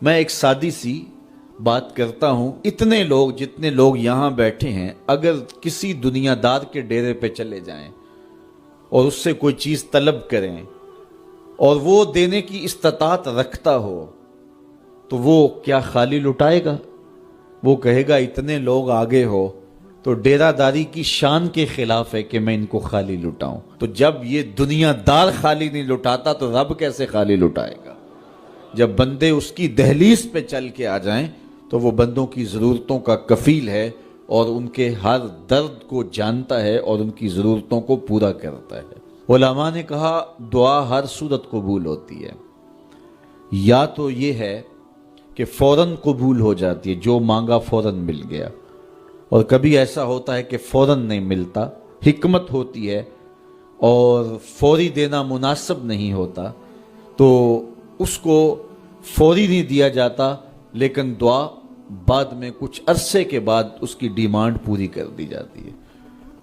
میں ایک سادی سی بات کرتا ہوں، اتنے لوگ جتنے لوگ یہاں بیٹھے ہیں اگر کسی دنیا دار کے ڈیرے پہ چلے جائیں اور اس سے کوئی چیز طلب کریں اور وہ دینے کی استطاعت رکھتا ہو تو وہ کیا خالی لٹائے گا؟ وہ کہے گا اتنے لوگ آگے ہو تو ڈیرہ داری کی شان کے خلاف ہے کہ میں ان کو خالی لٹاؤں۔ تو جب یہ دنیا دار خالی نہیں لٹاتا تو رب کیسے خالی لٹائے گا؟ جب بندے اس کی دہلیز پہ چل کے آ جائیں تو وہ بندوں کی ضرورتوں کا کفیل ہے اور ان کے ہر درد کو جانتا ہے اور ان کی ضرورتوں کو پورا کرتا ہے۔ علماء نے کہا دعا ہر صورت قبول ہوتی ہے، یا تو یہ ہے کہ فوراً قبول ہو جاتی ہے، جو مانگا فوراً مل گیا، اور کبھی ایسا ہوتا ہے کہ فوراً نہیں ملتا، حکمت ہوتی ہے اور فوری دینا مناسب نہیں ہوتا تو اس کو فوری نہیں دیا جاتا، لیکن دعا بعد میں کچھ عرصے کے بعد اس کی ڈیمانڈ پوری کر دی جاتی ہے۔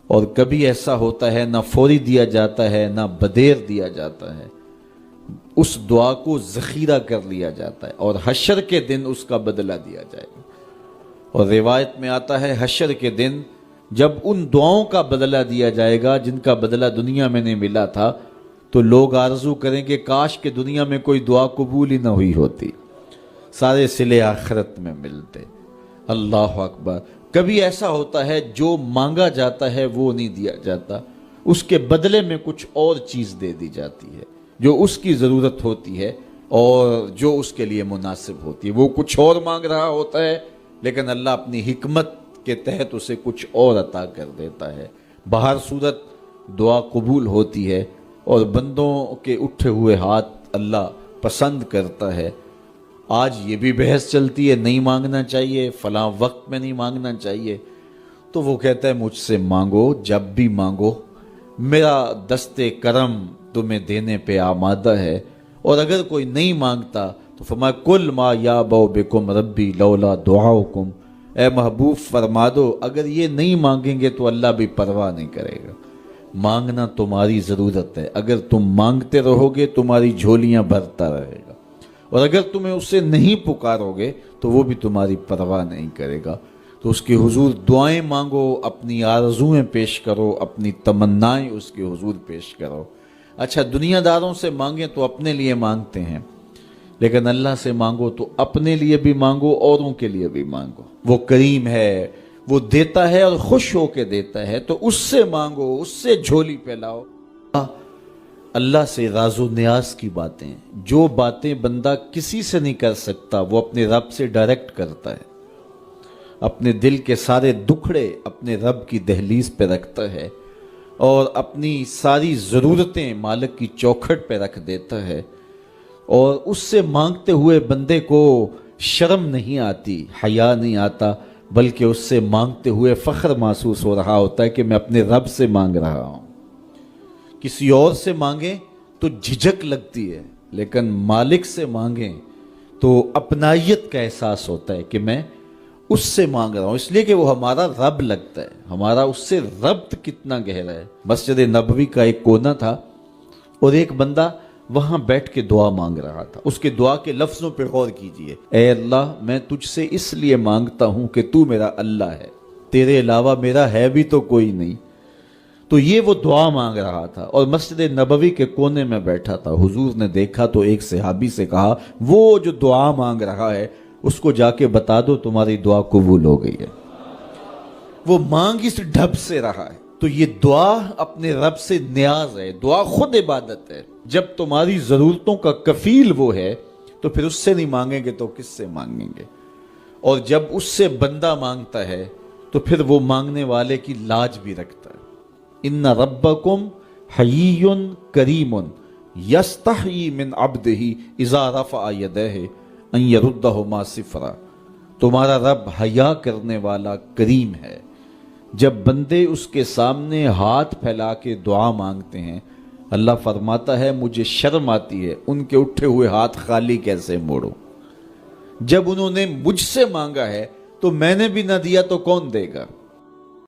اور کبھی ایسا ہوتا ہے نہ فوری دیا جاتا ہے نہ بدیر دیا جاتا ہے، اس دعا کو ذخیرہ کر لیا جاتا ہے اور حشر کے دن اس کا بدلہ دیا جائے گا۔ اور روایت میں آتا ہے حشر کے دن جب ان دعاؤں کا بدلہ دیا جائے گا جن کا بدلہ دنیا میں نہیں ملا تھا تو لوگ آرزو کریں کہ کاش کہ دنیا میں کوئی دعا قبول ہی نہ ہوئی ہوتی، سارے صلے آخرت میں ملتے۔ اللہ اکبر۔ کبھی ایسا ہوتا ہے جو مانگا جاتا ہے وہ نہیں دیا جاتا، اس کے بدلے میں کچھ اور چیز دے دی جاتی ہے جو اس کی ضرورت ہوتی ہے اور جو اس کے لیے مناسب ہوتی ہے۔ وہ کچھ اور مانگ رہا ہوتا ہے لیکن اللہ اپنی حکمت کے تحت اسے کچھ اور عطا کر دیتا ہے۔ بہر صورت دعا قبول ہوتی ہے اور بندوں کے اٹھے ہوئے ہاتھ اللہ پسند کرتا ہے۔ آج یہ بھی بحث چلتی ہے نہیں مانگنا چاہیے، فلاں وقت میں نہیں مانگنا چاہیے، تو وہ کہتا ہے مجھ سے مانگو جب بھی مانگو، میرا دست کرم تمہیں دینے پہ آمادہ ہے۔ اور اگر کوئی نہیں مانگتا تو فرمایا کل ما یابو بکم ربی لولا دعاؤکم، اے محبوب فرما دو اگر یہ نہیں مانگیں گے تو اللہ بھی پرواہ نہیں کرے گا۔ مانگنا تمہاری ضرورت ہے، اگر تم مانگتے رہو گے تمہاری جھولیاں بھرتا رہے گا، اور اگر تمہیں اسے نہیں پکارو گے تو وہ بھی تمہاری پرواہ نہیں کرے گا۔ تو اس کے حضور دعائیں مانگو، اپنی آرزویں پیش کرو، اپنی تمنائیں اس کے حضور پیش کرو۔ اچھا دنیا داروں سے مانگیں تو اپنے لیے مانگتے ہیں، لیکن اللہ سے مانگو تو اپنے لیے بھی مانگو، اوروں کے لیے بھی مانگو۔ وہ کریم ہے، وہ دیتا ہے اور خوش ہو کے دیتا ہے، تو اس سے مانگو، اس سے جھولی پھیلاؤ۔ اللہ سے راز و نیاز کی باتیں، جو باتیں بندہ کسی سے نہیں کر سکتا وہ اپنے رب سے ڈائریکٹ کرتا ہے، اپنے دل کے سارے دکھڑے اپنے رب کی دہلیز پہ رکھتا ہے اور اپنی ساری ضرورتیں مالک کی چوکھٹ پہ رکھ دیتا ہے، اور اس سے مانگتے ہوئے بندے کو شرم نہیں آتی، حیا نہیں آتا، بلکہ اس سے مانگتے ہوئے فخر محسوس ہو رہا ہوتا ہے کہ میں اپنے رب سے مانگ رہا ہوں۔ کسی اور سے مانگیں تو جھجک لگتی ہے، لیکن مالک سے مانگیں تو اپنائیت کا احساس ہوتا ہے کہ میں اس سے مانگ رہا ہوں، اس لیے کہ وہ ہمارا رب لگتا ہے، ہمارا اس سے ربط کتنا گہرا ہے۔ مسجد نبوی کا ایک کونا تھا اور ایک بندہ وہاں بیٹھ کے دعا مانگ رہا تھا۔ اس کے دعا کے لفظوں پہ غور کیجئے، اے اللہ میں تجھ سے اس لیے مانگتا ہوں کہ تو میرا اللہ ہے، تیرے علاوہ میرا ہے بھی تو کوئی نہیں۔ تو یہ وہ دعا مانگ رہا تھا اور مسجد نبوی کے کونے میں بیٹھا تھا۔ حضور نے دیکھا تو ایک صحابی سے کہا وہ جو دعا مانگ رہا ہے اس کو جا کے بتا دو تمہاری دعا قبول ہو گئی ہے۔ وہ مانگ اس ڈھب سے رہا ہے۔ تو یہ دعا اپنے رب سے نیاز ہے، دعا خود عبادت ہے۔ جب تمہاری ضرورتوں کا کفیل وہ ہے تو پھر اس سے نہیں مانگیں گے تو کس سے مانگیں گے؟ اور جب اس سے بندہ مانگتا ہے تو پھر وہ مانگنے والے کی لاج بھی رکھتا ہے۔ ان ربکم حیی کریم یستحیی من عبدہ اذا رفع یدیہ ان یردہما صفرا۔ تمہارا رب حیا کرنے والا کریم ہے، جب بندے اس کے سامنے ہاتھ پھیلا کے دعا مانگتے ہیں اللہ فرماتا ہے مجھے شرم آتی ہے ان کے اٹھے ہوئے ہاتھ خالی کیسے موڑوں۔ جب انہوں نے مجھ سے مانگا ہے تو میں نے بھی نہ دیا تو کون دے گا؟